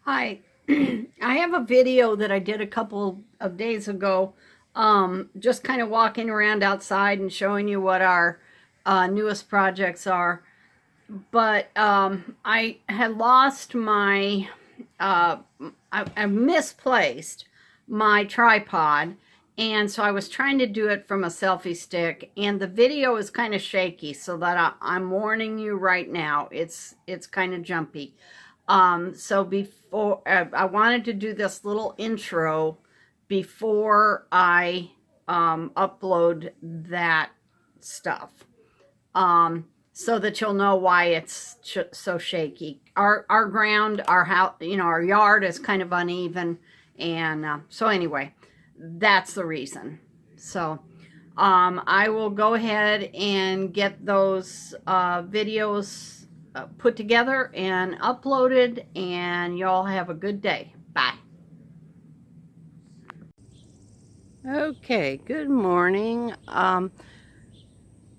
Hi, I have a video that I did a couple of days ago, just kind of walking around outside and showing you what our newest projects are. But I had lost my, uh, I misplaced my tripod, and so I was trying to do it from a selfie stick, and the video is kind of shaky, so that I'm warning you right now. It's kind of jumpy. So before I wanted to do this little intro before I upload that stuff, so that you'll know why it's so shaky. Our ground, our house, our yard is kind of uneven, and so anyway, that's the reason. So I will go ahead and get those videos put together and uploaded, and y'all have a good day. Bye. Okay, good morning.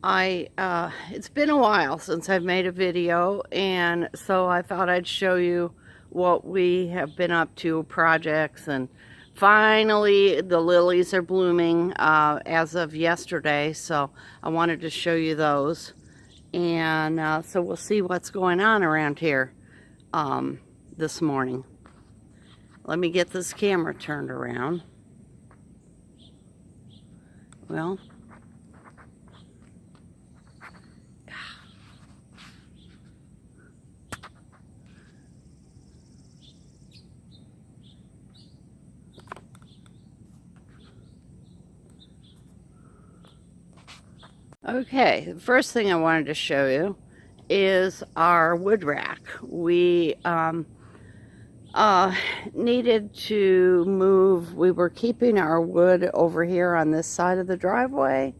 It's been a while since I've made a video, and so I thought I'd show you what we have been up to, projects, and finally the lilies are blooming as of yesterday, so I wanted to show you those. And so we'll see what's going on around here this morning. Let me get this camera turned around. Well, okay, the first thing I wanted to show you is our wood rack. We needed to move. We were keeping our wood over here on this side of the driveway,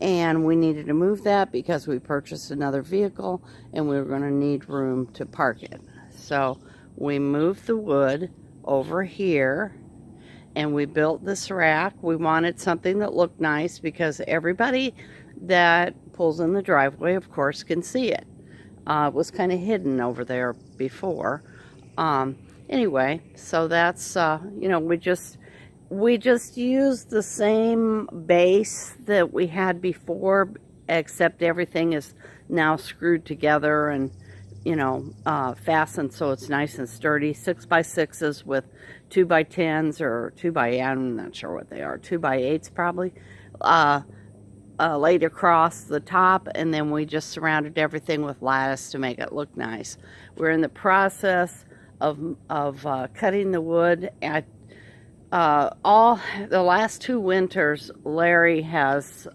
and we needed to move that because we purchased another vehicle and we were going to need room to park it. So we moved the wood over here and we built this rack. We wanted something that looked nice because everybody that pulls in the driveway, of course, can see it. It was kind of hidden over there before. Anyway, so that's, we just used the same base that we had before, except everything is now screwed together and, fastened so it's nice and sturdy. 6x6s with 2x10s or I'm not sure what they are, 2x8s probably, laid across the top, and then we just surrounded everything with lattice to make it look nice. We're in the process of cutting the wood. All the last 2 winters, Larry has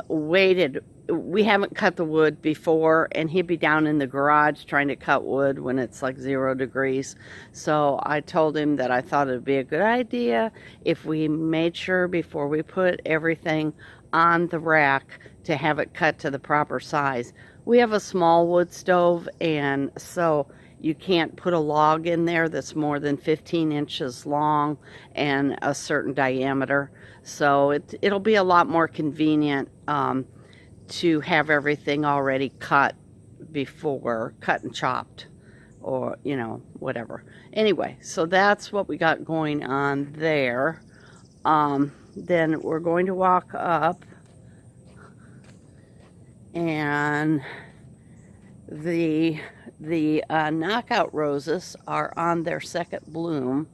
waited. We haven't cut the wood before, and he'd be down in the garage trying to cut wood when it's like 0 degrees. So I told him that I thought it would be a good idea if we made sure before we put everything on the rack to have it cut to the proper size. We have a small wood stove, and so you can't put a log in there that's more than 15 inches long and a certain diameter. So it'll be a lot more convenient to have everything already cut before, cut and chopped, or, whatever. Anyway, so that's what we got going on there. Then we're going to walk up, and the knockout roses are on their second bloom.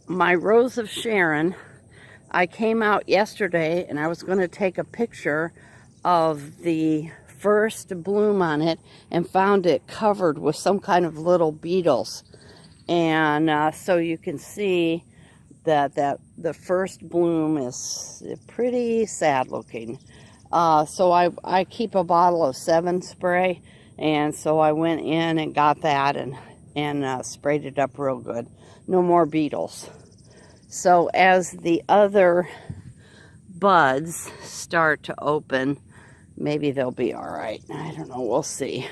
My Rose of Sharon, I came out yesterday and I was going to take a picture of the first bloom on it and found it covered with some kind of little beetles. And so you can see that the first bloom is pretty sad looking. So I keep a bottle of 7 spray, and so I went in and got that and sprayed it up real good. No more beetles. So as the other buds start to open, maybe they'll be all right. I don't know, we'll see.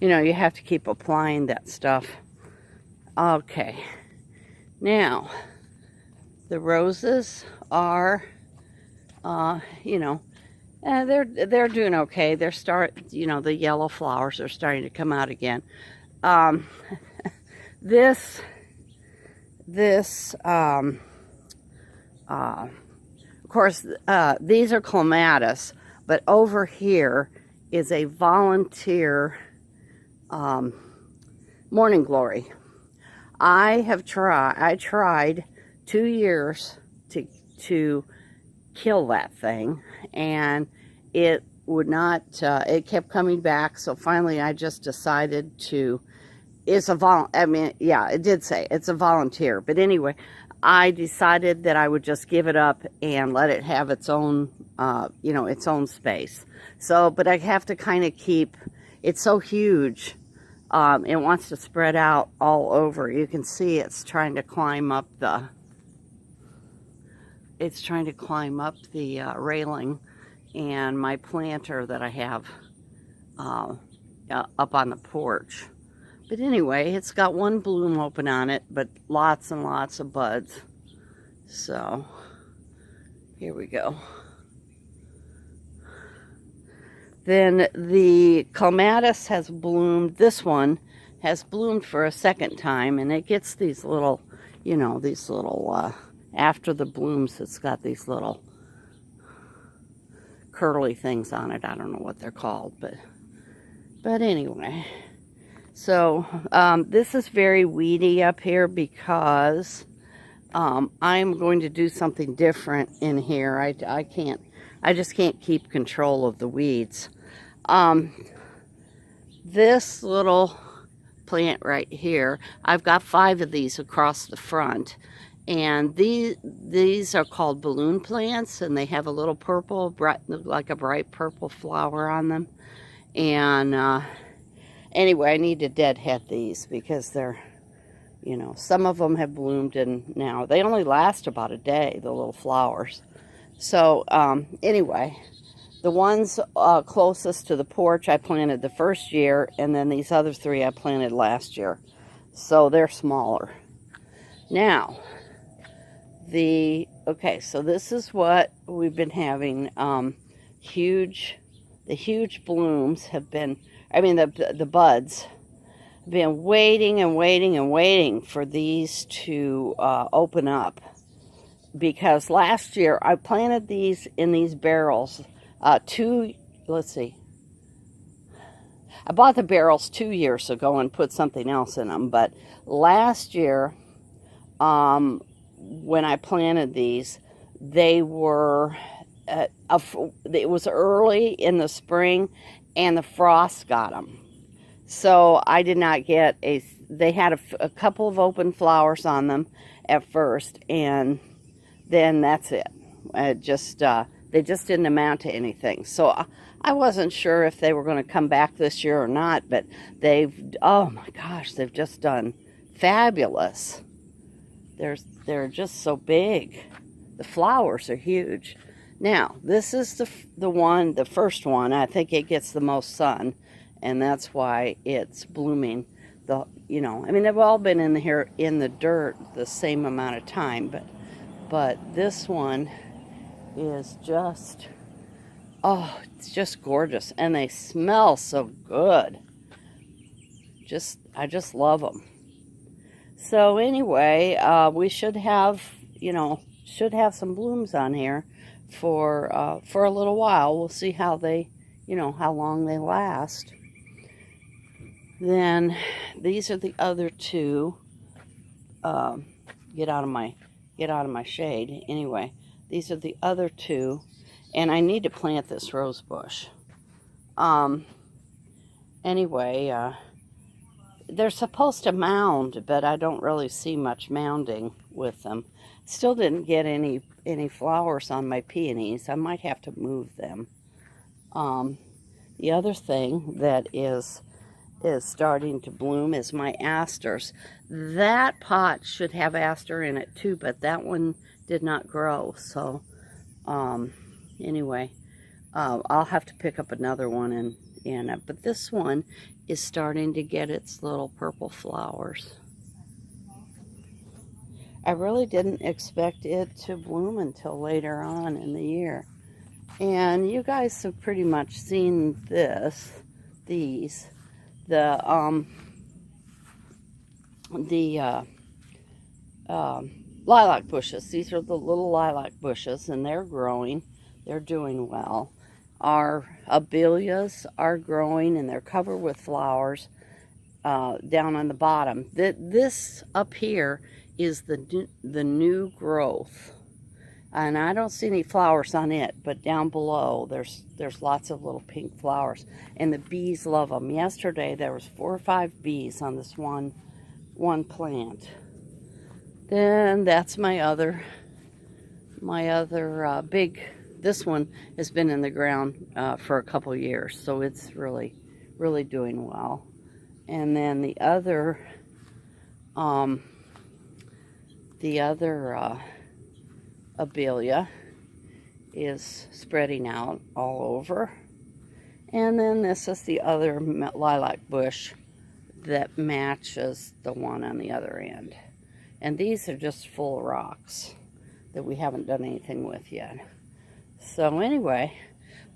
You have to keep applying that stuff. Okay, now the roses are, they're doing okay. The yellow flowers are starting to come out again. Um, this of course, these are clematis, but over here is a volunteer morning glory. I tried 2 years to kill that thing, and it would not, it kept coming back, so finally I just decided to, yeah, it did say it's a volunteer, but anyway, I decided that I would just give it up and let it have its own, its own space. So, but I have to kind of keep, it's so huge, it wants to spread out all over. You can see it's trying to climb up the, railing, and my planter that I have up on the porch. But anyway, it's got one bloom open on it, but lots and lots of buds. So, here we go. Then the clematis has bloomed. This one has bloomed for a second time, and it gets these little, after the blooms, it's got these little curly things on it. I don't know what they're called, but anyway. So this is very weedy up here because I'm going to do something different in here. I just can't keep control of the weeds. This little plant right here, I've got 5 of these across the front, and these are called balloon plants, and they have a little purple, like a bright purple flower on them. And anyway, I need to deadhead these because they're, some of them have bloomed, and now they only last about a day, the little flowers. So anyway, the ones closest to the porch I planted the first year, and then these other 3 I planted last year. So they're smaller. Now, okay, so this is what we've been having. The huge blooms have been, the buds have been waiting and waiting and waiting for these to open up. Because last year I planted these in these barrels. I bought the barrels 2 years ago and put something else in them. But last year, when I planted these, they were, it was early in the spring, and the frost got them. So I did not get they had a couple of open flowers on them at first, and then that's it. They just didn't amount to anything. So I wasn't sure if they were going to come back this year or not, but oh my gosh, they've just done fabulous. They're just so big. The flowers are huge. Now, this is the first one. I think it gets the most sun, and that's why it's blooming. They've all been in the dirt the same amount of time, but this one is just, it's just gorgeous, and they smell so good. I just love them. So anyway, we should have some blooms on here for a little while. We'll see how how long they last. Then these are the other 2. Get out of my shade. Anyway, these are the other 2, and I need to plant this rose bush. Anyway, they're supposed to mound, but I don't really see much mounding with them. Still didn't get any flowers on my peonies. I might have to move them. The other thing that is starting to bloom is my asters. That pot should have aster in it too, but that one did not grow. So anyway, I'll have to pick up another one, but this one is starting to get its little purple flowers. I really didn't expect it to bloom until later on in the year. And you guys have pretty much seen these, the lilac bushes. These are the little lilac bushes, and they're growing. They're doing well. Our abelias are growing, and they're covered with flowers down on the bottom. This up here is the new growth. And I don't see any flowers on it, but down below there's lots of little pink flowers, and the bees love them. Yesterday there was 4 or 5 bees on this one plant. Then that's my other big. This one has been in the ground for a couple years, so it's really doing well. And then the other abelia is spreading out all over. And then this is the other lilac bush that matches the one on the other end. And these are just full of rocks that we haven't done anything with yet. So anyway,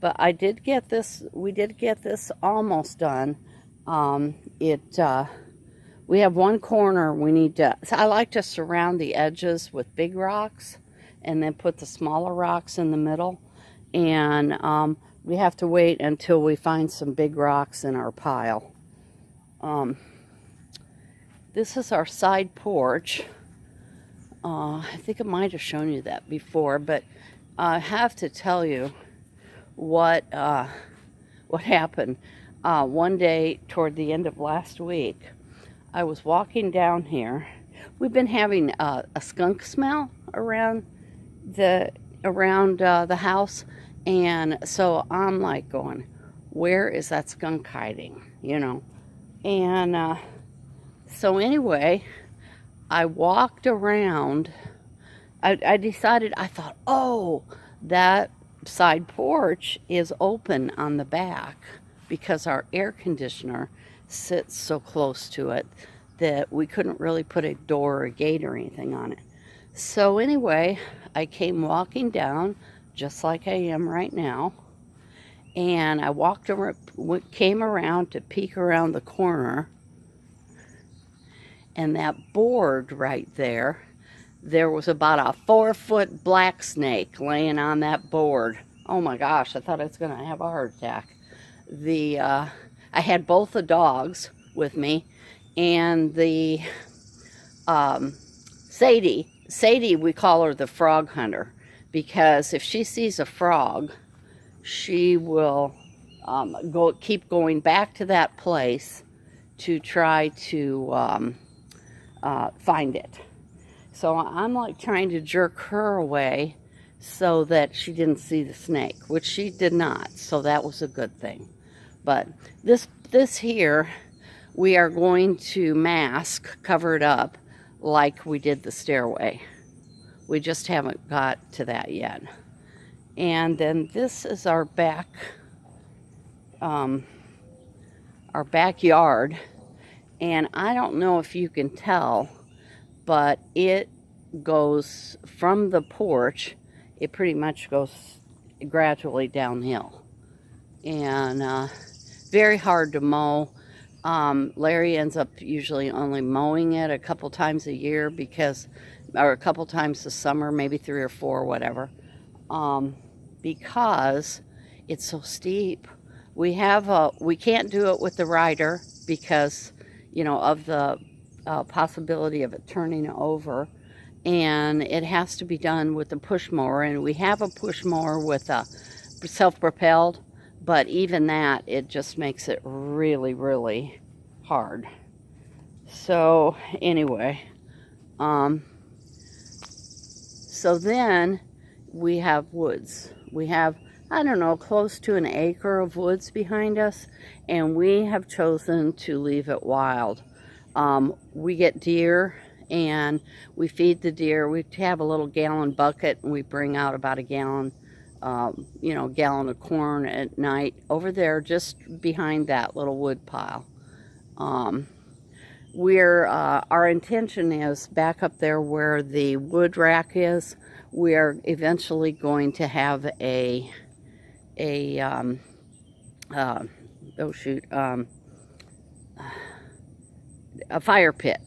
but we did get this almost done. We have one corner we need to, so I like to surround the edges with big rocks and then put the smaller rocks in the middle. And we have to wait until we find some big rocks in our pile. This is our side porch. I think I might have shown you that before, but I have to tell you what happened. One day toward the end of last week, I was walking down here. We've been having a skunk smell around the house, and so I'm like going, where is that skunk hiding, you know? And so anyway, I walked around. I decided, I thought, oh, that side porch is open on the back because our air conditioner sits so close to it that we couldn't really put a door or a gate or anything on it. So anyway, I came walking down just like I am right now, and I walked around, came around to peek around the corner, and that board right there, there was about a 4-foot black snake laying on that board. Oh my gosh, I thought I was gonna have a heart attack. I had both the dogs with me, and the Sadie, we call her the frog hunter, because if she sees a frog, she will keep going back to that place to try to find it. So I'm like trying to jerk her away so that she didn't see the snake, which she did not, so that was a good thing. But this here, we are going to mask, cover it up like we did the stairway. We just haven't got to that yet. And then this is our backyard, and I don't know if you can tell, but it goes from the porch, it pretty much goes gradually downhill, and very hard to mow. Larry ends up usually only mowing it a couple times a year, or a couple times a summer, maybe 3 or 4, whatever, because it's so steep. We can't do it with the rider because, you know, of the possibility of it turning over, and it has to be done with the push mower. And we have a push mower with a self-propelled, but even that, it just makes it really hard. So anyway, so then we have woods. We have, I don't know, close to 1 acre of woods behind us, and we have chosen to leave it wild. We get deer, and we feed the deer. We have a little gallon bucket, and we bring out about a gallon, gallon of corn at night over there just behind that little wood pile. Our intention is back up there where the wood rack is. We are eventually going to have a a oh shoot, a fire pit.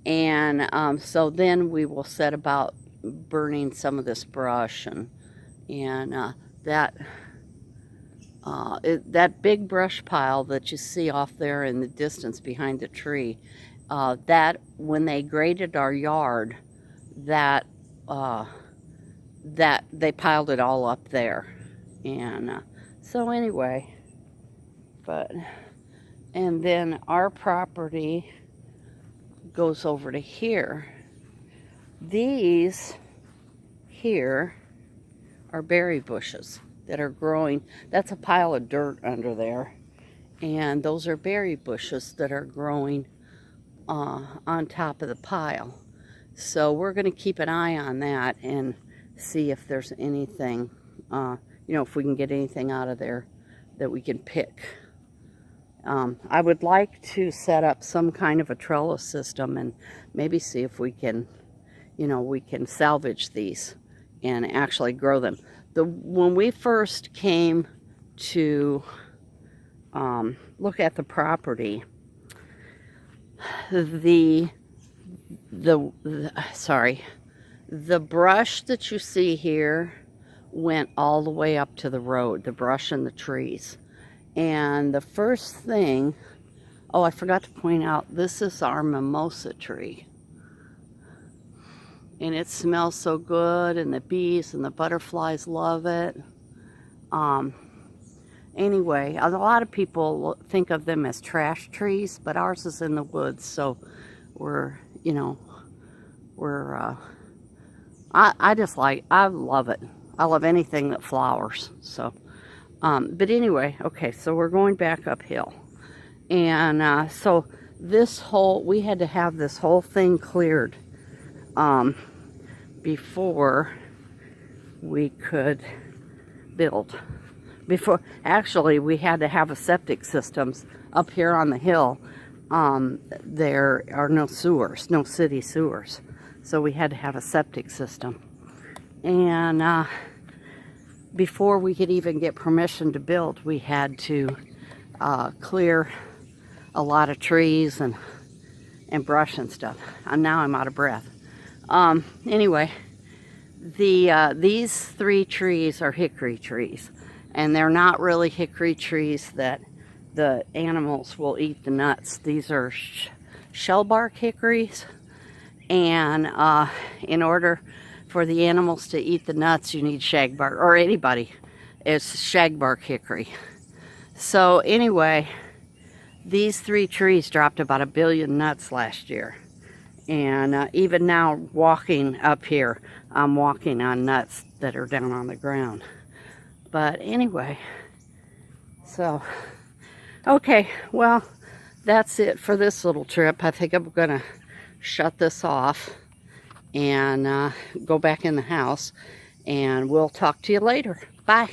And so then we will set about burning some of this brush, and that that big brush pile that you see off there in the distance behind the tree, that when they graded our yard, that that they piled it all up there. And so anyway, and then our property goes over to here. These here are berry bushes that are growing. That's a pile of dirt under there, and those are berry bushes that are growing on top of the pile. So we're going to keep an eye on that and see if there's anything, you know, if we can get anything out of there that we can pick. I would like to set up some kind of a trellis system and maybe see if we can, you know, we can salvage these and actually grow them. When we first came to look at the property, the brush that you see here went all the way up to the road, the brush and the trees. And the first thing, oh, I forgot to point out, this is our mimosa tree. And it smells so good, and the bees and the butterflies love it. Anyway, a lot of people think of them as trash trees, but ours is in the woods, so we're, you know, I just like, I love it. I love anything that flowers. So, but anyway, okay, so we're going back uphill. And so this whole, we had to have this whole thing cleared before we could build. Actually, we had to have a septic system up here on the hill. There are no sewers, no city sewers. So we had to have a septic system. And before we could even get permission to build, we had to clear a lot of trees and brush and stuff. And now I'm out of breath. Anyway, these 3 trees are hickory trees. And they're not really hickory trees that the animals will eat the nuts. These are shellbark hickories. And in order for the animals to eat the nuts, you need shagbark, or anybody, it's shagbark hickory. So anyway, these 3 trees dropped about 1 billion nuts last year. And even now, walking up here, I'm walking on nuts that are down on the ground. But anyway, so, okay, well, that's it for this little trip. I think I'm going to shut this off and go back in the house, and we'll talk to you later. Bye.